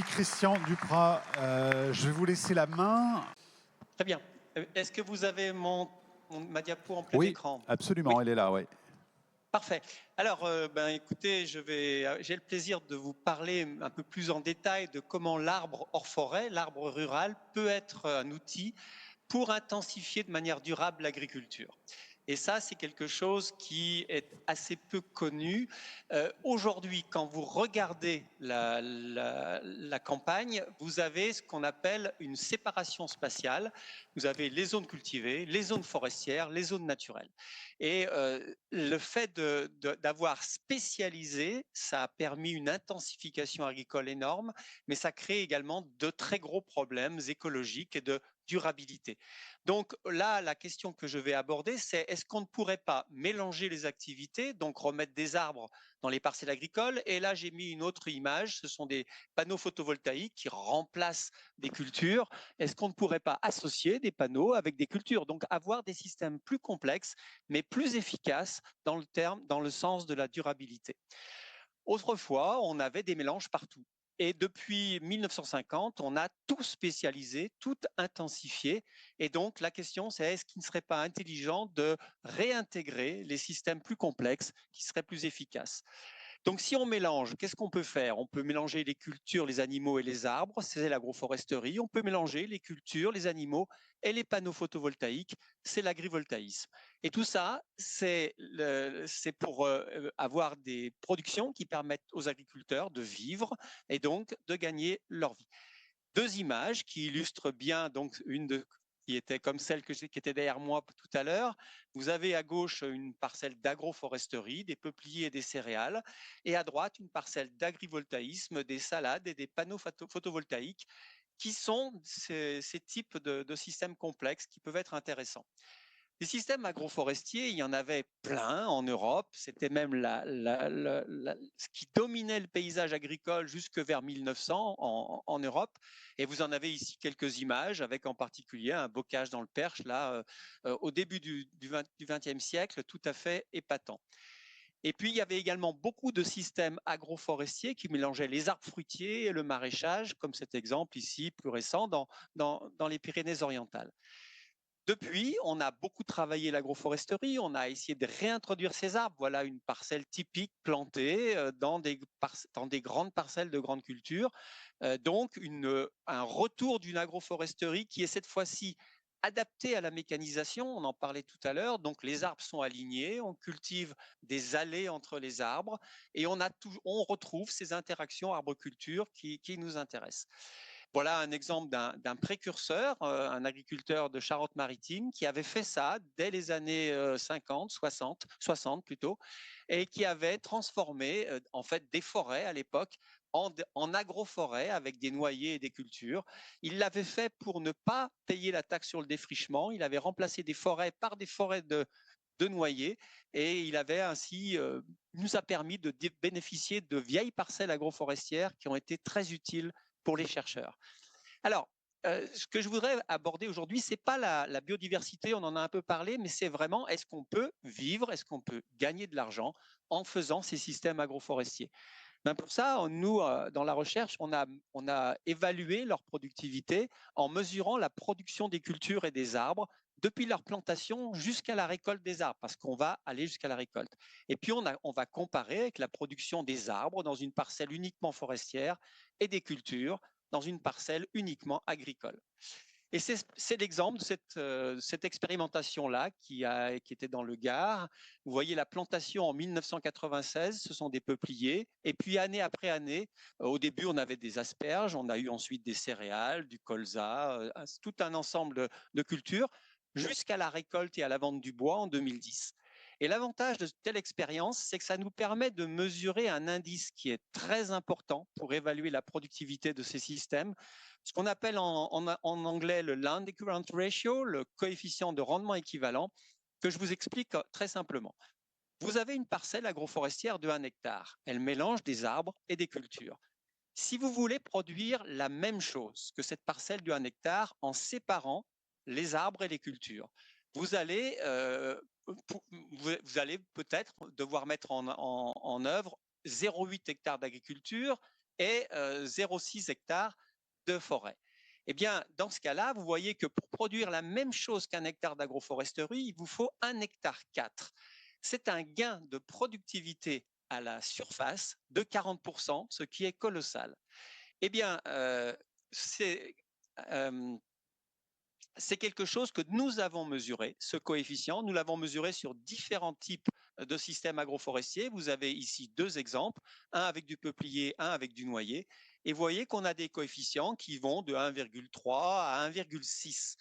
Christian Duprat, je vais vous laisser la main. Très bien. Est-ce que vous avez ma diapo en plein Oui, écran? absolument, Oui. elle est là, oui. Parfait. Alors, écoutez, j'ai le plaisir de vous parler un peu plus en détail de comment l'arbre hors forêt, l'arbre rural, peut être un outil pour intensifier de manière durable l'agriculture. Et ça, c'est quelque chose qui est assez peu connu. Aujourd'hui, quand vous regardez la campagne, vous avez ce qu'on appelle une séparation spatiale. Vous avez les zones cultivées, les zones forestières, les zones naturelles. Et le fait d'avoir spécialisé, ça a permis une intensification agricole énorme, mais ça crée également de très gros problèmes écologiques et de durabilité. Donc là, la question que je vais aborder, c'est est-ce qu'on ne pourrait pas mélanger les activités, donc remettre des arbres dans les parcelles agricoles? Et là, j'ai mis une autre image, ce sont des panneaux photovoltaïques qui remplacent des cultures. Est-ce qu'on ne pourrait pas associer des panneaux avec des cultures? Donc avoir des systèmes plus complexes, mais plus efficaces dans le sens de la durabilité. Autrefois, on avait des mélanges partout. Et depuis 1950, on a tout spécialisé, tout intensifié. Et donc, la question, c'est est-ce qu'il ne serait pas intelligent de réintégrer les systèmes plus complexes qui seraient plus efficaces? Donc, si on mélange, qu'est-ce qu'on peut faire? On peut mélanger les cultures, les animaux et les arbres, c'est l'agroforesterie. On peut mélanger les cultures, les animaux et les panneaux photovoltaïques, c'est l'agrivoltaïsme. Et tout ça, c'est pour avoir des productions qui permettent aux agriculteurs de vivre et donc de gagner leur vie. Deux images qui illustrent bien donc qui était comme celle qui était derrière moi tout à l'heure. Vous avez à gauche une parcelle d'agroforesterie, des peupliers et des céréales, et à droite une parcelle d'agrivoltaïsme, des salades et des panneaux photovoltaïques, qui sont ces types de systèmes complexes qui peuvent être intéressants. Des systèmes agroforestiers, il y en avait plein en Europe. C'était même ce qui dominait le paysage agricole jusque vers 1900 en Europe. Et vous en avez ici quelques images, avec en particulier un bocage dans le Perche, là, au début du XXe siècle, tout à fait épatant. Et puis, il y avait également beaucoup de systèmes agroforestiers qui mélangeaient les arbres fruitiers et le maraîchage, comme cet exemple ici, plus récent, dans les Pyrénées-Orientales. Depuis, on a beaucoup travaillé l'agroforesterie, on a essayé de réintroduire ces arbres. Voilà une parcelle typique plantée dans des grandes parcelles de grandes cultures. Donc, un retour d'une agroforesterie qui est cette fois-ci adaptée à la mécanisation. On en parlait tout à l'heure. Donc, les arbres sont alignés, on cultive des allées entre les arbres et on retrouve ces interactions arbres-culture qui nous intéressent. Voilà un exemple d'un précurseur, un agriculteur de Charente-Maritime qui avait fait ça dès les années 50, 60 plutôt, et qui avait transformé en fait des forêts à l'époque en agroforêt avec des noyers et des cultures. Il l'avait fait pour ne pas payer la taxe sur le défrichement. Il avait remplacé des forêts par des forêts de noyers et il avait ainsi nous a permis de bénéficier de vieilles parcelles agroforestières qui ont été très utiles pour les chercheurs. Alors, ce que je voudrais aborder aujourd'hui, ce n'est pas la biodiversité, on en a un peu parlé, mais c'est vraiment est-ce qu'on peut vivre, est-ce qu'on peut gagner de l'argent en faisant ces systèmes agroforestiers? Ben pour ça, nous, dans la recherche, on a évalué leur productivité en mesurant la production des cultures et des arbres depuis leur plantation jusqu'à la récolte des arbres, parce qu'on va aller jusqu'à la récolte. Et puis, on va comparer avec la production des arbres dans une parcelle uniquement forestière et des cultures dans une parcelle uniquement agricole. Et c'est l'exemple de cette expérimentation-là qui était dans le Gard. Vous voyez la plantation en 1996, ce sont des peupliers. Et puis année après année, au début on avait des asperges, on a eu ensuite des céréales, du colza, tout un ensemble de cultures, jusqu'à la récolte et à la vente du bois en 2010. Et l'avantage de telle expérience, c'est que ça nous permet de mesurer un indice qui est très important pour évaluer la productivité de ces systèmes, ce qu'on appelle en anglais le Land Equivalent Ratio, le coefficient de rendement équivalent, que je vous explique très simplement. Vous avez une parcelle agroforestière de 1 hectare. Elle mélange des arbres et des cultures. Si vous voulez produire la même chose que cette parcelle de 1 hectare en séparant les arbres et les cultures, vous allez, vous allez peut-être devoir mettre en œuvre 0,8 hectares d'agriculture et 0,6 hectares de forêt. Eh bien, dans ce cas-là, vous voyez que pour produire la même chose qu'un hectare d'agroforesterie, il vous faut 1 hectare 4. C'est un gain de productivité à la surface de 40%, ce qui est colossal. Eh bien, euh, c'est quelque chose que nous avons mesuré, ce coefficient. Nous l'avons mesuré sur différents types de systèmes agroforestiers. Vous avez ici deux exemples, un avec du peuplier, un avec du noyer. Et vous voyez qu'on a des coefficients qui vont de 1,3 à 1,6.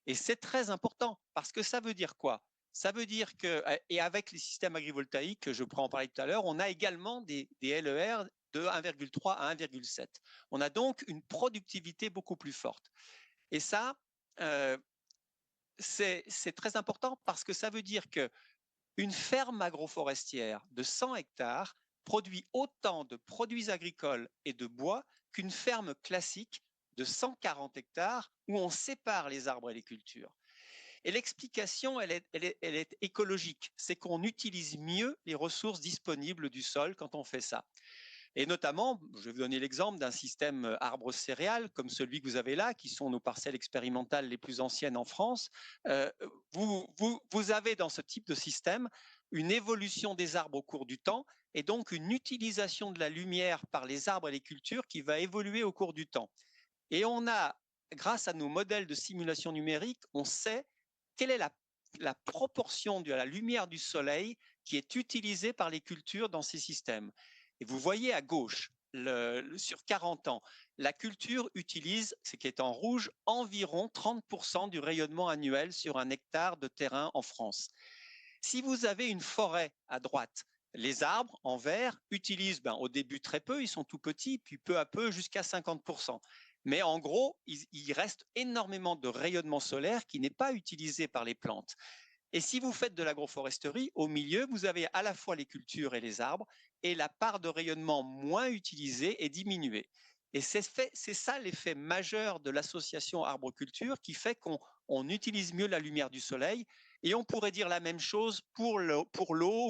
Et c'est très important parce que ça veut dire quoi? Ça veut dire que, et avec les systèmes agrivoltaïques que je prends en parler tout à l'heure, on a également des LER de 1,3 à 1,7. On a donc une productivité beaucoup plus forte. Et ça, euh, c'est très important parce que ça veut dire qu'une ferme agroforestière de 100 hectares produit autant de produits agricoles et de bois qu'une ferme classique de 140 hectares où on sépare les arbres et les cultures. Et l'explication, elle est écologique. C'est qu'on utilise mieux les ressources disponibles du sol quand on fait ça. Et notamment, je vais vous donner l'exemple d'un système arbre-céréales comme celui que vous avez là, qui sont nos parcelles expérimentales les plus anciennes en France. Vous avez dans ce type de système une évolution des arbres au cours du temps et donc une utilisation de la lumière par les arbres et les cultures qui va évoluer au cours du temps. Et on a, grâce à nos modèles de simulation numérique, on sait quelle est la proportion de la lumière du soleil qui est utilisée par les cultures dans ces systèmes. Et vous voyez à gauche, sur 40 ans, la culture utilise, ce qui est en rouge, environ 30% du rayonnement annuel sur un hectare de terrain en France. Si vous avez une forêt à droite, les arbres en vert utilisent au début très peu, ils sont tout petits, puis peu à peu jusqu'à 50%. Mais en gros, il reste énormément de rayonnement solaire qui n'est pas utilisé par les plantes. Et si vous faites de l'agroforesterie, au milieu, vous avez à la fois les cultures et les arbres, et la part de rayonnement moins utilisée est diminuée. Et c'est ça l'effet majeur de l'association arbre-culture qui fait qu'on utilise mieux la lumière du soleil. Et on pourrait dire la même chose pour l'eau,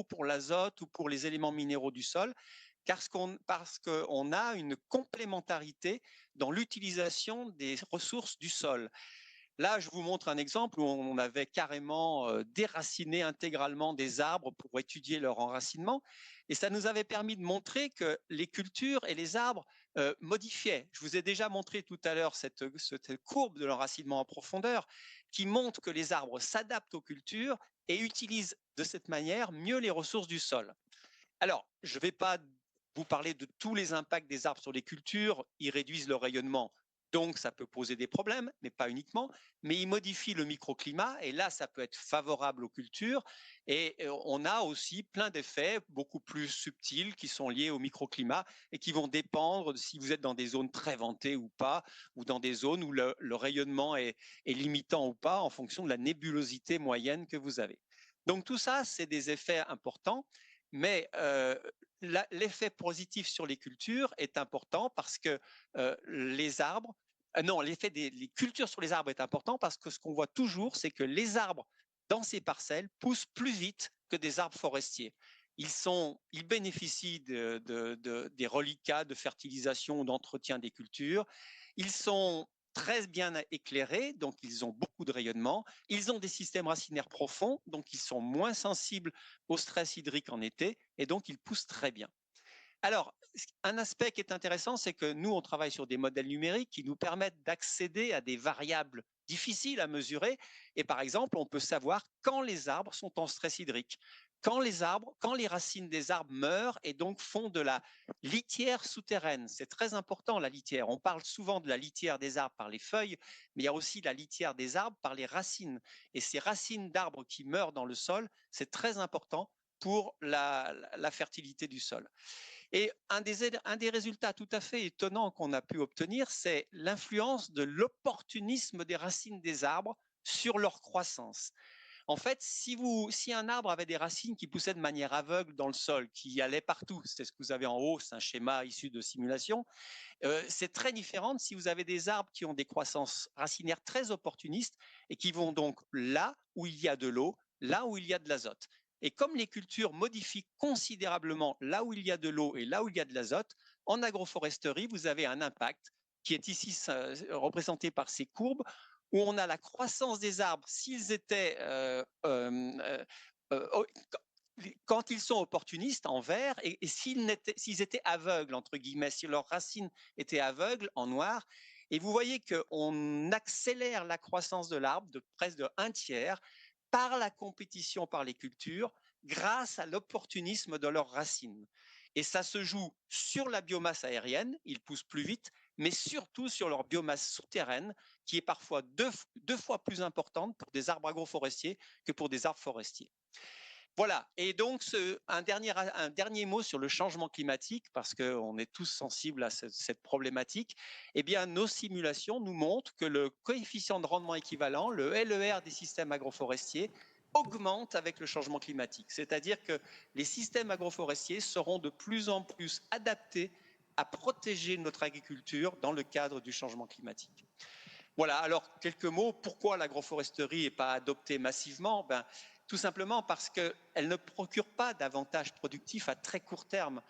pour l'azote ou pour les éléments minéraux du sol, parce qu'on a une complémentarité dans l'utilisation des ressources du sol. Là, je vous montre un exemple où on avait carrément déraciné intégralement des arbres pour étudier leur enracinement. Et ça nous avait permis de montrer que les cultures et les arbres modifiaient. Je vous ai déjà montré tout à l'heure cette courbe de l'enracinement en profondeur qui montre que les arbres s'adaptent aux cultures et utilisent de cette manière mieux les ressources du sol. Alors, je ne vais pas vous parler de tous les impacts des arbres sur les cultures. Ils réduisent le rayonnement, donc ça peut poser des problèmes, mais pas uniquement. Mais ils modifient le microclimat, et là, ça peut être favorable aux cultures. Et on a aussi plein d'effets beaucoup plus subtils qui sont liés au microclimat et qui vont dépendre de si vous êtes dans des zones très ventées ou pas, ou dans des zones où le rayonnement est limitant ou pas en fonction de la nébulosité moyenne que vous avez. Donc tout ça, c'est des effets importants. Mais l'effet positif sur les cultures est important parce que les arbres, non, l'effet des cultures sur les arbres est important parce que ce qu'on voit toujours, c'est que les arbres dans ces parcelles poussent plus vite que des arbres forestiers. Ils bénéficient des reliquats de fertilisation ou d'entretien des cultures. Ils sont très bien éclairés, donc ils ont beaucoup de rayonnement. Ils ont des systèmes racinaires profonds, donc ils sont moins sensibles au stress hydrique en été, et donc ils poussent très bien. Alors, un aspect qui est intéressant, c'est que nous, on travaille sur des modèles numériques qui nous permettent d'accéder à des variables difficiles à mesurer. Et par exemple, on peut savoir quand les arbres sont en stress hydrique, quand les racines des arbres meurent et donc font de la litière souterraine. C'est très important, la litière. On parle souvent de la litière des arbres par les feuilles, mais il y a aussi la litière des arbres par les racines. Et ces racines d'arbres qui meurent dans le sol, c'est très important pour la fertilité du sol. Et un des résultats tout à fait étonnants qu'on a pu obtenir, c'est l'influence de l'opportunisme des racines des arbres sur leur croissance. En fait, si un arbre avait des racines qui poussaient de manière aveugle dans le sol, qui allaient partout, c'est ce que vous avez en haut, c'est un schéma issu de simulation, c'est très différent de si vous avez des arbres qui ont des croissances racinaires très opportunistes et qui vont donc là où il y a de l'eau, là où il y a de l'azote. Et comme les cultures modifient considérablement là où il y a de l'eau et là où il y a de l'azote, En agroforesterie, vous avez un impact qui est ici représenté par ces courbes, où on a la croissance des arbres s'ils étaient quand ils sont opportunistes en vert et s'ils étaient aveugles, entre guillemets, si leurs racines étaient aveugles en noir. Et vous voyez qu'on accélère la croissance de l'arbre de presque de 1/3 par la compétition par les cultures grâce à l'opportunisme de leurs racines. Et ça se joue sur la biomasse aérienne, ils poussent plus vite, mais surtout sur leur biomasse souterraine, qui est parfois deux fois plus importante pour des arbres agroforestiers que pour des arbres forestiers. Voilà, et donc un dernier mot sur le changement climatique, parce qu'on est tous sensibles à cette problématique. Eh bien, nos simulations nous montrent que le coefficient de rendement équivalent, le LER des systèmes agroforestiers, augmente avec le changement climatique. C'est-à-dire que les systèmes agroforestiers seront de plus en plus adaptés à protéger notre agriculture dans le cadre du changement climatique. Voilà, alors quelques mots, pourquoi l'agroforesterie n'est pas adoptée massivement? Tout simplement parce qu'elle ne procure pas d'avantages productifs à très court terme.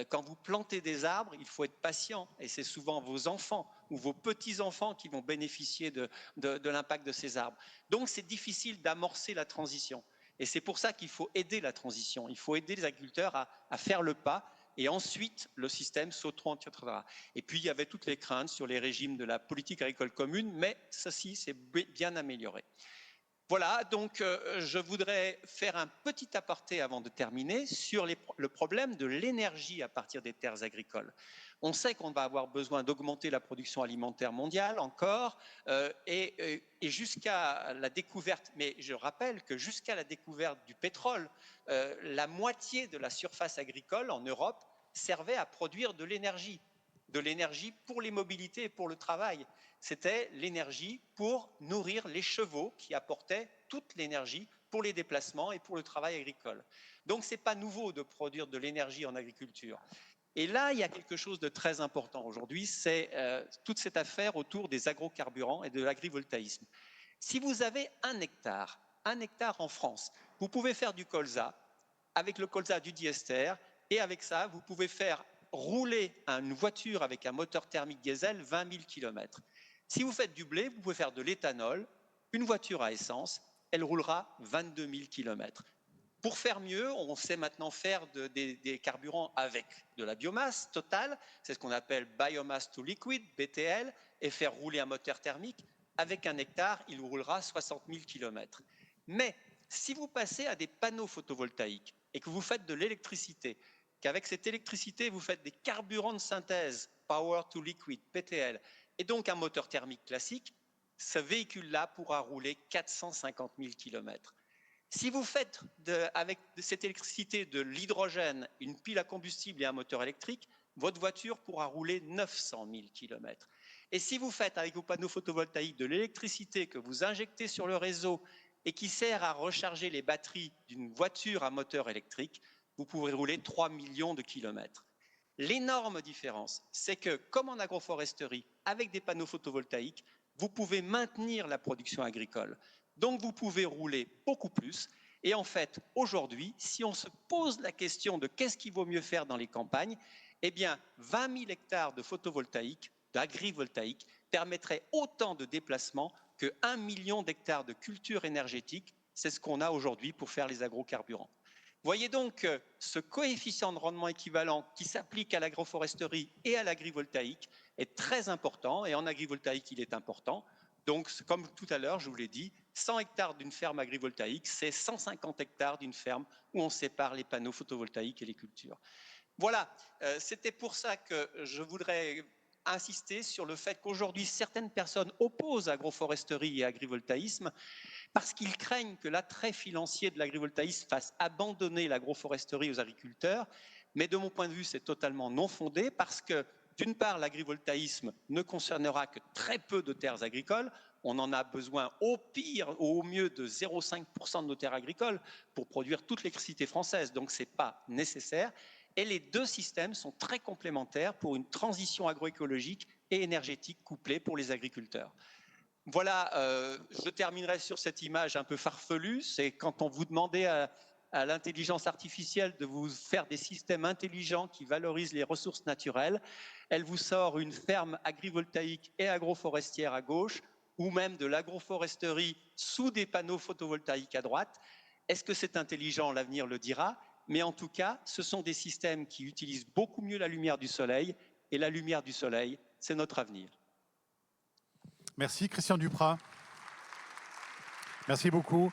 Quand vous plantez des arbres, il faut être patient et c'est souvent vos enfants ou vos petits-enfants qui vont bénéficier de l'impact de ces arbres. Donc c'est difficile d'amorcer la transition et c'est pour ça qu'il faut aider la transition. Il faut aider les agriculteurs à faire le pas et ensuite le système s'auto-entrera. Et puis il y avait toutes les craintes sur les régimes de la politique agricole commune, mais ceci s'est bien amélioré. Voilà, donc je voudrais faire un petit aparté avant de terminer sur le problème de l'énergie à partir des terres agricoles. On sait qu'on va avoir besoin d'augmenter la production alimentaire mondiale encore, et jusqu'à la découverte, mais je rappelle que jusqu'à la découverte du pétrole, la moitié de la surface agricole en Europe servait à produire de l'énergie pour les mobilités et pour le travail. C'était l'énergie pour nourrir les chevaux qui apportaient toute l'énergie pour les déplacements et pour le travail agricole. Donc ce n'est pas nouveau de produire de l'énergie en agriculture. Et là, il y a quelque chose de très important aujourd'hui, c'est toute cette affaire autour des agrocarburants et de l'agrivoltaïsme. Si vous avez un hectare en France, vous pouvez faire du colza, avec le colza du diester, et avec ça, vous pouvez faire rouler une voiture avec un moteur thermique diesel 20 000 km. Si vous faites du blé, vous pouvez faire de l'éthanol, une voiture à essence, elle roulera 22 000 km. Pour faire mieux, on sait maintenant faire des carburants avec de la biomasse totale, c'est ce qu'on appelle biomass to liquid, BTL, et faire rouler un moteur thermique. Avec un hectare, il roulera 60 000 km. Mais si vous passez à des panneaux photovoltaïques et que vous faites de l'électricité, qu'avec cette électricité, vous faites des carburants de synthèse, power to liquid, PTL, et donc un moteur thermique classique, ce véhicule-là pourra rouler 450 000 km. Si vous faites avec cette électricité de l'hydrogène, une pile à combustible et un moteur électrique, votre voiture pourra rouler 900 000 km. Et si vous faites avec vos panneaux photovoltaïques de l'électricité que vous injectez sur le réseau et qui sert à recharger les batteries d'une voiture à moteur électrique, vous pourrez rouler 3 millions de kilomètres. L'énorme différence, c'est que, comme en agroforesterie, avec des panneaux photovoltaïques, vous pouvez maintenir la production agricole. Donc, vous pouvez rouler beaucoup plus. Et en fait, aujourd'hui, si on se pose la question de qu'est-ce qu'il vaut mieux faire dans les campagnes, eh bien, 20 000 hectares de photovoltaïque, d'agrivoltaïque, permettraient autant de déplacements que 1 million d'hectares de culture énergétique. C'est ce qu'on a aujourd'hui pour faire les agrocarburants. Voyez donc que ce coefficient de rendement équivalent qui s'applique à l'agroforesterie et à l'agrivoltaïque est très important, et en agrivoltaïque, il est important. Donc, comme tout à l'heure, je vous l'ai dit, 100 hectares d'une ferme agrivoltaïque, c'est 150 hectares d'une ferme où on sépare les panneaux photovoltaïques et les cultures. Voilà, c'était pour ça que je voudrais insister sur le fait qu'aujourd'hui, certaines personnes opposent agroforesterie et agrivoltaïsme parce qu'ils craignent que l'attrait financier de l'agrivoltaïsme fasse abandonner l'agroforesterie aux agriculteurs. Mais de mon point de vue, c'est totalement non fondé parce que, d'une part, l'agrivoltaïsme ne concernera que très peu de terres agricoles. On en a besoin au pire, au mieux, de 0,5% de nos terres agricoles pour produire toute l'électricité française. Donc, ce n'est pas nécessaire. Et les deux systèmes sont très complémentaires pour une transition agroécologique et énergétique couplée pour les agriculteurs. Voilà, je terminerai sur cette image un peu farfelue. C'est quand on vous demandait à l'intelligence artificielle de vous faire des systèmes intelligents qui valorisent les ressources naturelles. Elle vous sort une ferme agrivoltaïque et agroforestière à gauche, ou même de l'agroforesterie sous des panneaux photovoltaïques à droite. Est-ce que c'est intelligent? L'avenir le dira. Mais en tout cas, ce sont des systèmes qui utilisent beaucoup mieux la lumière du soleil. Et la lumière du soleil, c'est notre avenir. Merci Christian Duprat. Merci beaucoup.